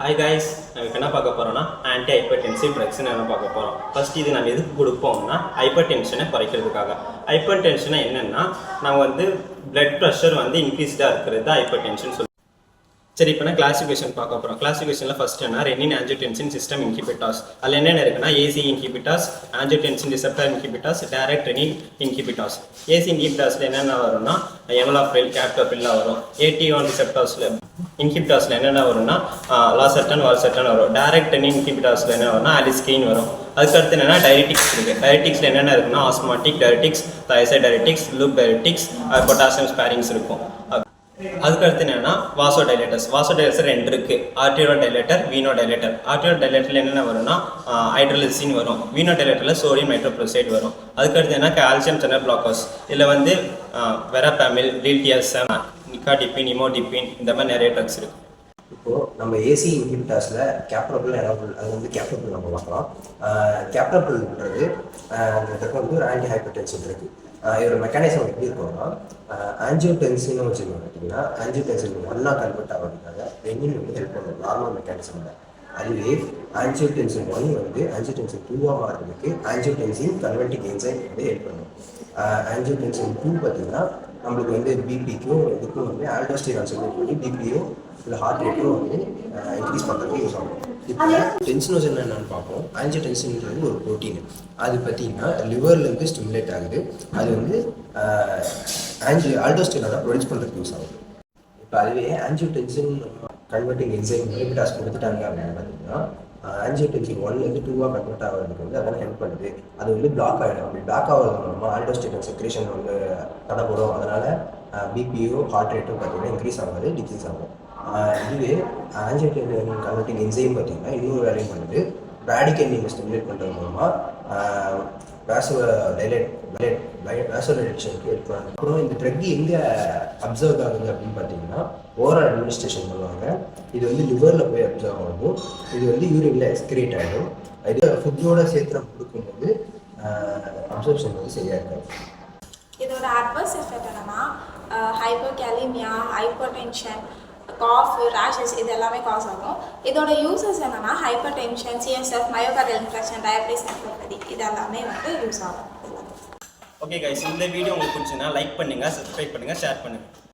Hi guys, நம்ம என்ன பார்க்க போறோம்னா ஆன்டி ஹைப்பர்டென்சிவ் ட்ரக்ஸ் என்ன பார்க்க போறோம். ஃபர்ஸ்ட் இது நம்ம எதுக்கு கொடுப்போம்னா ஹைப்பர் டென்ஷனை குறைக்கிறதுக்காக. ஹைப்பர் டென்ஷனை என்னன்னா நம்ம வந்து பிளட் ப்ரெஷர் வந்து இன்க்ரீஸ்டாக இருக்கிறது தான் ஹைப்பர் டென்ஷன். சரி, இப்போ நான் கிளாசிஃபிகேஷன் பார்க்க போகிறோம். கிளாசிஃபிகேஷனில் ஃபர்ஸ்ட் என்ன ரெனின் ஆஞ்சியோடென்சின் சிஸ்டம் இன்ஹிபிட்டார்ஸ். அதில் என்னென்ன இருக்குன்னா ACE inhibitors, angiotensin receptor inhibitors, direct renin inhibitors. ACE இன்ஹிபிட்டார்ஸில் என்னென்ன வரும்னா எமலாப்ரில், கேப்டோபில்லாம் வரும். AT1 ரிசெப்டார்ஸில் இன்ஹிபிட்டார்ஸில் என்னென்ன வரும்னா லாசர்டன், வால்சர்டன் வரும். டைரக்ட் ரெனின் இன்ஹிபிட்டார்ஸில் என்ன வரும்னா அலிஸ்கெயின் வரும். அதுக்கடுத்து என்னென்னா டைரெட்டிக்ஸ் இருக்குது. டைரெட்டிக்ஸில் என்னென்ன இருக்குன்னா ஆஸ்மாட்டிக் டைரெட்டிக்ஸ், தயசைட் டைரெட்டிக்ஸ், லூப் டைரெட்டிக்ஸ், பொட்டாசியம் ஸ்பேரிங்ஸ் இருக்கும். அதுக்கடுத்து என்னன்னா வாசோடைலேட்டர்ஸ். வாசோடைலேட்டர் ரெண்டு இருக்குது, ஆர்டியோ டைலேட்டர், வீனோ டைலேட்டர். ஆர்டியோ டைலேட்டரில் என்னென்ன வரும்னா ஹைட்ரலிசின் வரும். வீனோ டைலேட்டரில் சோடியம் ஹைட்ரோக்ளோரைட் வரும். அதுக்கடுத்து என்ன கால்சியம் சேனல் பிளாக்கர்ஸ். இதில் வந்து வெராபாமில், டில்டிஎஸ்எம், நிகாடிபின், இமோடிபின் இந்த மாதிரி நிறைய ட்ரக்ஸ் இருக்குது. இப்போது நம்ம ஏசி இன்ஹிபிட்டார்ஸில் கேப்டபிள் எனபிள் அது வந்து கேப்டபிள் நம்ம பார்க்கலாம். கேப்டபிள்ன்றது அந்த ட்ரக் வந்து ஒரு ஆன்டி ஹைப்பர்டென்சிவ் இருக்குது. இதோட மெக்கானிசம் எப்படி இருக்கும்னா ஆஞ்சியோடென்சின் வச்சுக்கோங்க. பார்த்தீங்கன்னா ஆஞ்சியோடென்சின் ஒன்றா கன்வெர்ட் ஆகிறதுக்காக ரெனின் வந்து ஹெல்ப் பண்ணும் நார்மல் மெக்கானிசமில். அதுவே ஆஞ்சியோடென்சின் 1 வந்து ஆஞ்சியோடென்சின் 2 மாறுறதுக்கு ஆஞ்சியோடென்சின் கன்வெர்ட்டிங் என்சைம் வந்து ஹெல்ப் பண்ணும். ஆஞ்சியோடென்சின் 2 பார்த்தீங்கன்னா நம்மளுக்கு வந்து பிபிக்கும் இதுக்கும் வந்து ஆல்டோஸ்டிரான் செக்ரேட் பண்ணி பிபியும் இல்லை ஹார்ட் ரேட்டும் வந்து இன்க்ரீஸ் பண்ணுறதுக்கு யூஸ் ஆகும். இப்போ டென்சினோஜன் என்னென்னு பார்ப்போம். ஆஞ்சியோடென்சின்ன்றது ஒரு ப்ரோட்டீன். அது பார்த்தீங்கன்னா லிவர்லேருந்து ஸ்டிமுலேட் ஆகுது. அது வந்து ஆல்டோஸ்டிரானை ப்ரொடியூஸ் பண்ணுறதுக்கு யூஸ் ஆகுது. இப்போ அதுவே ஆஞ்சியோடென்சின் கன்வெர்ட்டிங் என்சைம் இன்ஹிபிட்டார்ஸ் கொடுத்துட்டாங்க அப்படின்னு பார்த்தீங்கன்னா ஆஞ்சியோடென்சின் 1 கன்வெர்ட் ஆகிறதுக்கு வந்து அதெல்லாம் ஹெல்ப் பண்ணுது. அது வந்து பிளாக் ஆகிடும். அப்படி பிளாக் ஆகிறது மூலமாக ஆல்டோஸ்டிரான் செக்ரேஷன் வந்து தடைப்படும். அதனால் பிபிஓ ஹார்ட் ரேட்டும் பார்த்தீங்கன்னா இன்க்ரீஸ் ஆகாது, டிக்ரீஸ் ஆகும். இதுவே ஆஞ்சியோடென்சின் கன்வெர்ட்டிங் என்சைம் பார்த்தீங்கன்னா இன்னொரு வேலையும் பண்ணுது. பிராடிகேண்டினை ஸ்டிமுலேட் பண்ணுறது மூலமாக வேசோடைலேஷனுக்கு ஹெல்ப் பண்ணுது. அப்புறம் இந்த ட்ரக் எங்கே அப்சர்வ் ஆகுது அப்படின்னு பார்த்தீங்கன்னா ஓரல் அட்மினிஸ்ட்ரேஷன் பண்ணுவாங்க. இது வந்து லிவரில் போய் அப்சர்வ் ஆகும். இது வந்து யூரினில் எக்ஸ்கிரேட் ஆகிடும். இது ஃபுட்டோட சேர்த்து நம்ம கொடுக்கும்போது அப்சர்ப்ஷன் வந்து சரியாக இருக்காது. இதோட அட்வர்ஸ் எஃபெக்ட் என்னன்னா ஹைப்போகேலிமியா, ஹைப்பர்டென்ஷன், காஃப், ரேஷஸ் இது எல்லாமே காஸ் ஆகும். இதோட யூசஸ் என்னன்னா hyper tension, CSF, myocardial infection, diabetes, nephropathy இது எல்லாமே வந்து யூஸ் ஆகும். ஓகே கைஸ், இந்த வீடியோ உங்களுக்கு பிடிச்சுன்னா லைக் பண்ணுங்கள், சப்ஸ்கிரைப் பண்ணுங்கள், ஷேர் பண்ணுங்கள்.